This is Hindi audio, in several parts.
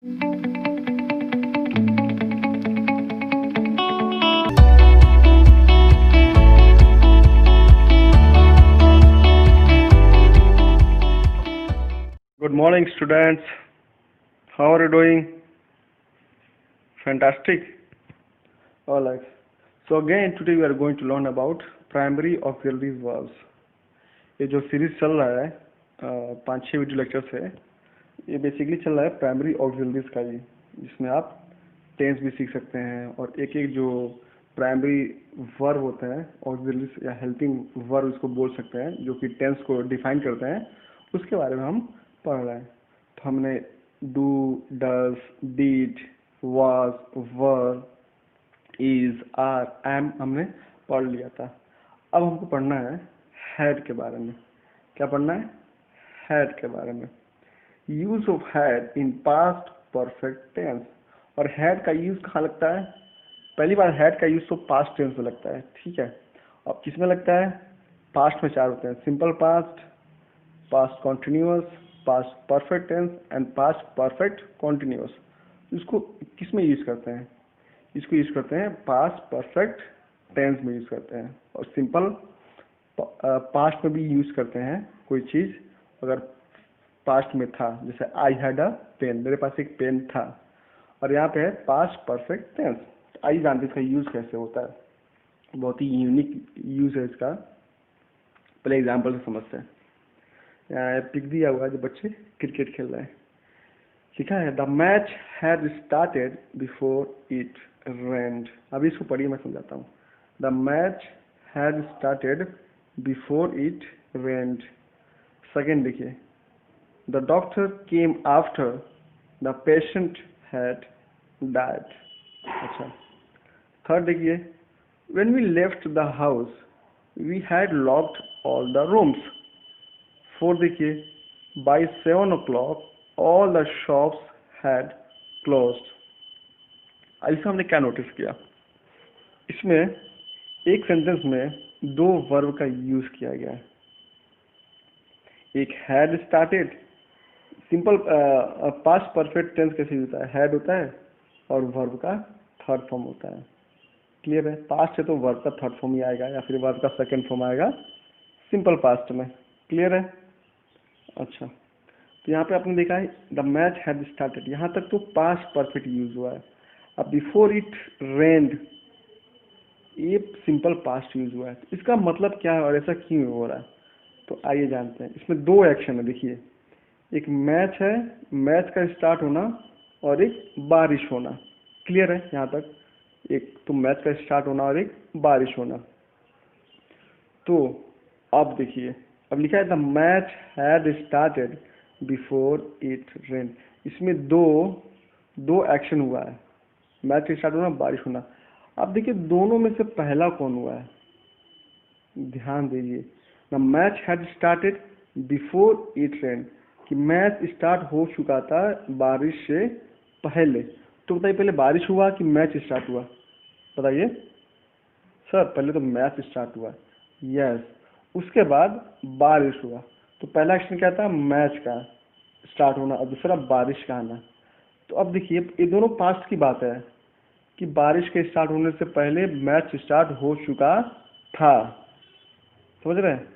Good morning, students. How are you doing? Fantastic. All right. So again, today we are going to learn about primary auxiliary verbs. ये जो सीरीज चल रहा है 5-6 वीडियो लेक्चर से, ये बेसिकली चल रहा है प्राइमरी ऑक्सिलरीज का ही, जिसमें आप टेंस भी सीख सकते हैं और एक एक जो प्राइमरी वर्ब होते हैं ऑक्सिलरीज या हेल्पिंग वर्ब इसको बोल सकते हैं, जो कि टेंस को डिफाइन करते हैं, उसके बारे में हम पढ़ रहे हैं। तो हमने do, does, did, was, were, is, are, am हमने पढ़ लिया था। अब हमको पढ़ना है हैड के बारे में। क्या पढ़ना है? हैड के बारे में। Use of had in past perfect tense. और हैड का यूज कहाँ लगता है? पहली बार हैड का यूज तो पास्ट टेंस में लगता है, ठीक है। अब किस में लगता है? पास्ट में 4 होते हैं, simple past, past continuous, past perfect tense and past perfect continuous. इसको किस में यूज करते हैं? इसको यूज करते हैं पास्ट परफेक्ट टेंस में यूज करते हैं, और सिंपल पास्ट में भी यूज करते हैं कोई चीज अगर पास्ट में था, जैसे आई हैड अ पेन, मेरे पास एक पेन था। और यहाँ पे है पास्ट परफेक्ट टेंस। आई जानते इसका यूज कैसे होता है, बहुत ही यूनिक यूज है इसका। पहले एग्जाम्पल से समझते हैं। यहाँ पिक दिया हुआ है, जो बच्चे क्रिकेट खेल रहे हैं, लिखा है the match had started before it rained. अभी इसको पढ़िए, मैं समझाता हूँ। The match had started before it rained. Second देखिए, the doctor came after the patient had died. अच्छा। थर्ड देखिए, when we left the house we had locked all the rooms. Fourth देखिए, by 7 o'clock all the shops had closed। ऐसा हमने क्या नोटिस किया? इसमें एक सेंटेंस में 2 वर्ब का यूज किया गया है। एक had started, simple past perfect tense कैसे होता है? हैड होता है और वर्ब का थर्ड फॉर्म होता है। क्लियर है? पास्ट है तो वर्ब का थर्ड फॉर्म ही आएगा, या फिर वर्ब का सेकंड फॉर्म आएगा सिंपल पास्ट में। क्लियर है? अच्छा, तो यहाँ पे आपने देखा है द मैच हैड स्टार्टेड, यहाँ तक तो पास्ट परफेक्ट यूज हुआ है। अब बिफोर इट रेन्ड, ये सिंपल पास्ट यूज हुआ है। तो इसका मतलब क्या है और ऐसा क्यों हो रहा है? तो आइए जानते हैं। इसमें 2 एक्शन है। देखिए, एक मैच है, मैच का स्टार्ट होना, और एक बारिश होना। क्लियर है यहाँ तक? एक तो मैच का स्टार्ट होना और एक बारिश होना। तो अब देखिए, अब लिखा है the match had started before it rain. इसमें दो एक्शन हुआ है, मैच स्टार्ट होना, बारिश होना। अब देखिए, दोनों में से पहला कौन हुआ है? ध्यान दीजिए, the match had started before it rain, कि मैच स्टार्ट हो चुका था बारिश से पहले। तो बताइए, पहले बारिश हुआ कि मैच स्टार्ट हुआ? बताइए सर। पहले तो मैच स्टार्ट हुआ, यस, उसके बाद बारिश हुआ। तो पहला एक्शन क्या था? मैच का स्टार्ट होना, और दूसरा बारिश का आना। तो अब देखिए, ये दोनों पास्ट की बात है कि बारिश के स्टार्ट होने से पहले मैच स्टार्ट हो चुका था। समझ रहे हैं?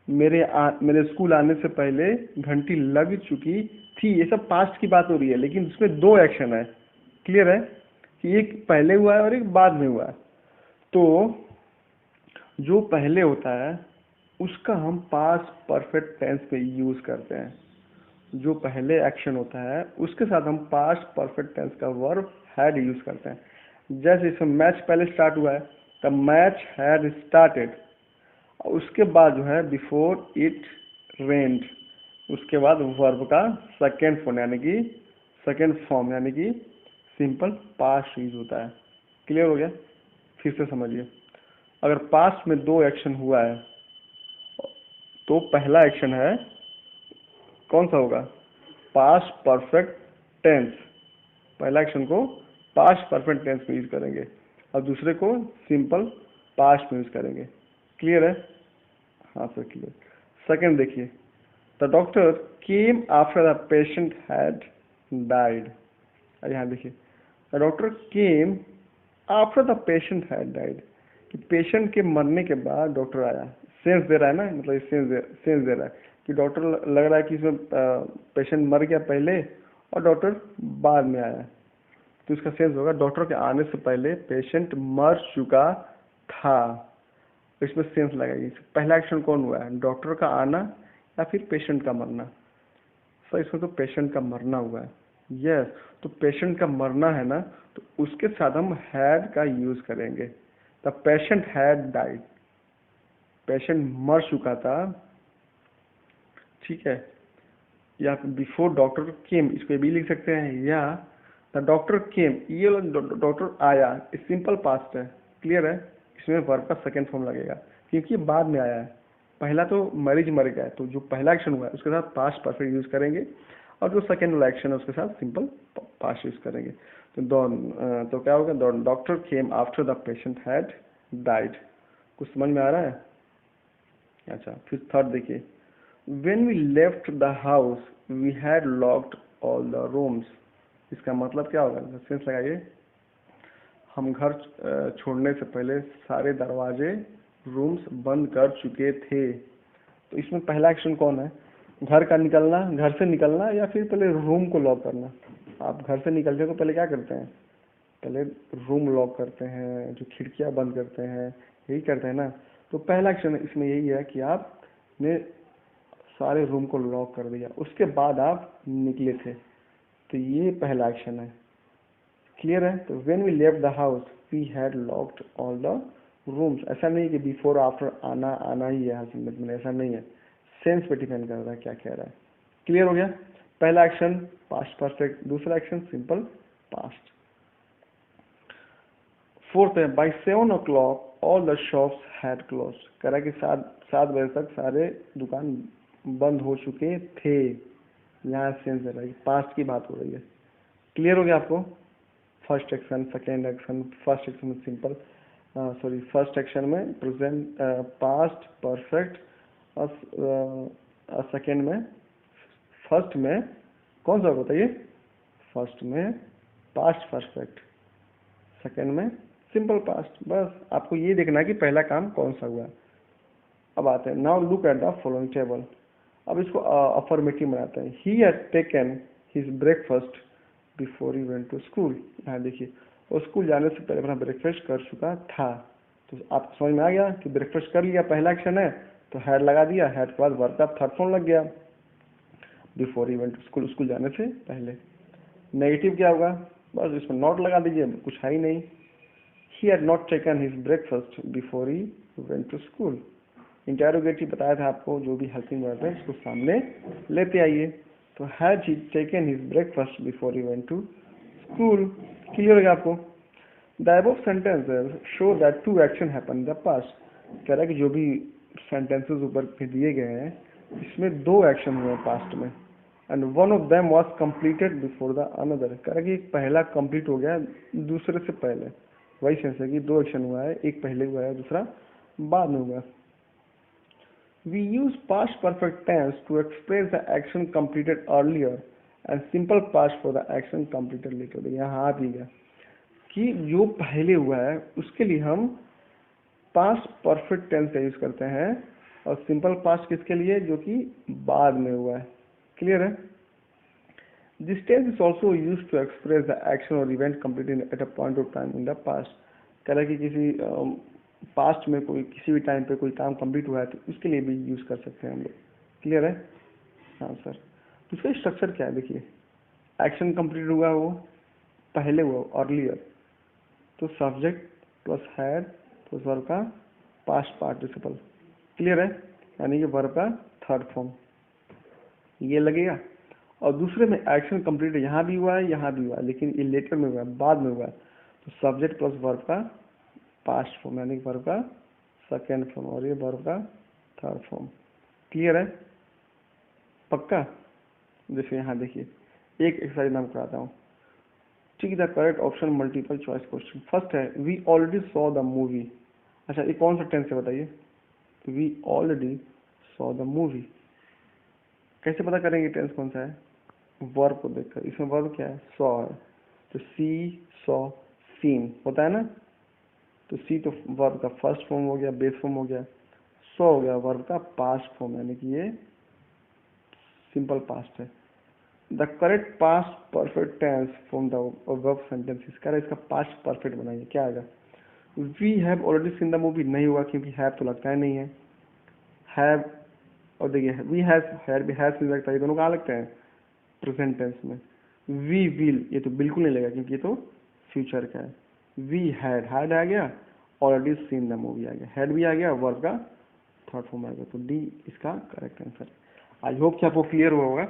मेरे स्कूल आने से पहले घंटी लग चुकी थी। ये सब पास्ट की बात हो रही है, लेकिन इसमें 2 एक्शन है। क्लियर है कि एक पहले हुआ है और एक बाद में हुआ है। तो जो पहले होता है उसका हम पास्ट परफेक्ट टेंस में यूज करते हैं। जो पहले एक्शन होता है उसके साथ हम पास्ट परफेक्ट टेंस का वर्ब हैड यूज करते हैं। जैसे इसमें मैच पहले स्टार्ट हुआ है, द मैच हैड स्टार्टेड, उसके बाद जो है बिफोर इट रेन्ड, उसके बाद वर्ब का सेकेंड फॉर्म यानी कि सिंपल पास्ट यूज होता है। क्लियर हो गया? फिर से समझिए, अगर पास्ट में 2 एक्शन हुआ है तो पहला एक्शन है कौन सा होगा? Past perfect tense. पहला एक्शन को पास्ट परफेक्ट टेंस में यूज करेंगे और दूसरे को सिंपल पास्ट में यूज करेंगे। क्लियर है? हाँ सर, क्लियर। सेकंड देखिए, the doctor came after the patient had died. यहाँ देखिए, doctor came after the patient had died, कि पेशेंट के मरने के बाद डॉक्टर आया। सेंस दे रहा है ना, मतलब सेंस दे रहा है कि डॉक्टर लग रहा है कि इसमें पेशेंट मर गया पहले और डॉक्टर बाद में आया, तो इसका सेंस होगा डॉक्टर के आने से पहले पेशेंट मर चुका था। इसमें सेंस लगाइए। पहला एक्शन कौन हुआ है, डॉक्टर का आना या फिर पेशेंट का मरना? सर इसमें तो पेशेंट का मरना हुआ है। यस, तो पेशेंट का मरना है ना, तो उसके साथ हम हैड का यूज करेंगे। The patient had died, patient मर चुका था, ठीक है। या बिफोर डॉक्टर केम, इसको ये भी लिख सकते हैं, या द डॉक्टर केम, ये डॉक्टर आया, सिंपल पास्ट है, क्लियर है। इसमें वर्ब का सेकेंड फॉर्म लगेगा क्योंकि ये बाद में आया है। पहला तो मरीज मर गया है, तो जो पहला एक्शन हुआ है उसके साथ पास्ट परफेक्ट यूज करेंगे, और जो सेकेंड वाला एक्शन है उसके साथ सिंपल पास्ट यूज करेंगे। तो क्या होगा, doctor came after the patient had died. कुछ समझ में आ रहा है? अच्छा, फिर थर्ड देखिए, when we left the house we had locked all the rooms. इसका मतलब क्या होगा, सेंस लगाइए। हम घर छोड़ने से पहले सारे दरवाजे रूम्स बंद कर चुके थे। तो इसमें पहला एक्शन कौन है, घर का निकलना, घर से निकलना, या फिर पहले रूम को लॉक करना? आप घर से निकलते हैं तो पहले क्या करते हैं, पहले रूम लॉक करते हैं, जो खिड़कियां बंद करते हैं, यही करते हैं ना। तो पहला एक्शन इसमें यही है कि आपने सारे रूम को लॉक कर दिया, उसके बाद आप निकले थे, तो ये पहला एक्शन है, क्लियर है। तो when we left the house we had locked all the rooms. ऐसा नहीं कि बिफोर आफ्टर आना आना ही है हकीकत में, ऐसा नहीं है, सेंस पे डिपेंड कर रहा है क्या कह रहा है। क्लियर हो गया? पहला एक्शन पास्ट परफेक्ट, दूसरा एक्शन सिंपल पास्ट। फोर्थ है, by 7 o'clock all the shops had close. कह रहा है कि 7 बजे तक सारे दुकान बंद हो चुके थे। यहाँ सेंस दे रहा है, पास्ट की बात हो रही है। क्लियर हो गया आपको? First action, second action, first action में सिंपल फर्स्ट एक्शन में प्रेजेंट पास्ट परफेक्ट, और सेकेंड में, फर्स्ट में कौन सा बताइए, फर्स्ट में पास्ट परफेक्ट, सेकेंड में सिंपल पास्ट। बस आपको ये देखना है कि पहला काम कौन सा हुआ। अब आते हैं, now look at the following table. अब इसको अफर्मेटिव बनाते हैं। He had taken his breakfast before he went to school. यहाँ देखिए, वो स्कूल जाने से पहले अपना ब्रेकफास्ट कर चुका था। तो आपको समझ में आ गया कि ब्रेकफास्ट कर लिया, पहला एक्शन है, तो हैड लगा दिया, हैड के बाद वर्ब का थर्ड फॉर्म लग गया, before he went to school, school जाने से पहले। नेगेटिव क्या होगा, बस इसमें नॉट लगा दीजिए, कुछ है ही नहीं। He had not taken his breakfast before he went to school. Interrogative बताया था आपको, जो भी हेल्पिंग वर्ब है इसको सामने लेते आइए। तो had he taken his breakfast before he went to school. Clear होगा आपको? The above sentences show that two action happen in the past. कह रहा है कि जो भी सेंटेंसेस ऊपर पे दिए गए हैं इसमें दो एक्शन हुए पास्ट में, and one of them was completed before the another. कह रहा है कि पहला कंप्लीट हो गया दूसरे से पहले। वही सेंस है कि दो एक्शन हुआ है, एक पहले हुआ है, दूसरा बाद में हुआ। We use past perfect tense to express the action completed earlier and simple past for the action completed later। यहाँ आ भी गया कि जो पहले हुआ है उसके लिए हम पास्ट परफेक्ट टेंस का यूज करते हैं, और सिंपल पास्ट किसके लिए, जो कि बाद में हुआ है। क्लियर है? This tense is also use to express the action or event completed at a point of time in the past. कह रहा है कि किसी पास्ट में कोई किसी भी टाइम पे कोई काम कंप्लीट हुआ है तो उसके लिए भी यूज कर सकते हैं हम लोग। क्लियर है? हाँ सर। तो इसका स्ट्रक्चर क्या है देखिए, एक्शन कंप्लीट हुआ वो पहले हुआ अर्लियर, तो subject plus had plus verb का पास्ट पार्टिसिपल। क्लियर है? यानी कि वर्ब का थर्ड फॉर्म ये लगेगा। और दूसरे में एक्शन कंप्लीट यहाँ भी हुआ है यहाँ भी हुआ है, लेकिन ये लेटर में हुआ है, बाद में हुआ है, तो सब्जेक्ट प्लस वर्ब का पास्ट फॉर्म यानी वर्ब का सेकेंड फॉर्म, और ये वर्ब का थर्ड फॉर्म। क्लियर है? पक्का? जैसे यहाँ देखिए, एक एक्सरसाइज मैं कराता हूँ। Tick the correct option multiple choice question. First है, we already saw the movie. अच्छा, ये कौन सा टेंस है बताइए? We already saw the movie. कैसे पता करेंगे टेंस कौन सा है? वर्ब को देखकर। इसमें वर्ब क्या है? सॉ है, तो सी सॉ सीन होता है ना, तो सी तो वर्ब का फर्स्ट फॉर्म हो गया, बेस फॉर्म हो गया, सॉ हो गया वर्ब का पास्ट फॉर्म, यानी कि ये सिंपल पास्ट है। The correct past perfect tense from the verb sentences, कह रहा है इसका पास्ट परफेक्ट बनाइए, क्या आएगा? We have already seen the movie, नहीं हुआ क्योंकि हैव तो लगता है नहीं है। हैव, और देखिए वी हैव, हैड भी हैव नहीं लगता, ये दोनों कहाँ लगते हैं? प्रेजेंट टेंस में। वी विल, ये तो बिल्कुल नहीं लगेगा क्योंकि ये तो फ्यूचर का है। वी हैड आ गया, ऑलरेडी सीन द मूवी आ गया, हैड भी आ गया, वर्ब का थर्ड फॉर्म आ गया, तो डी इसका करेक्ट आंसर है। आई होप कि आपको क्लियर हुआ होगा।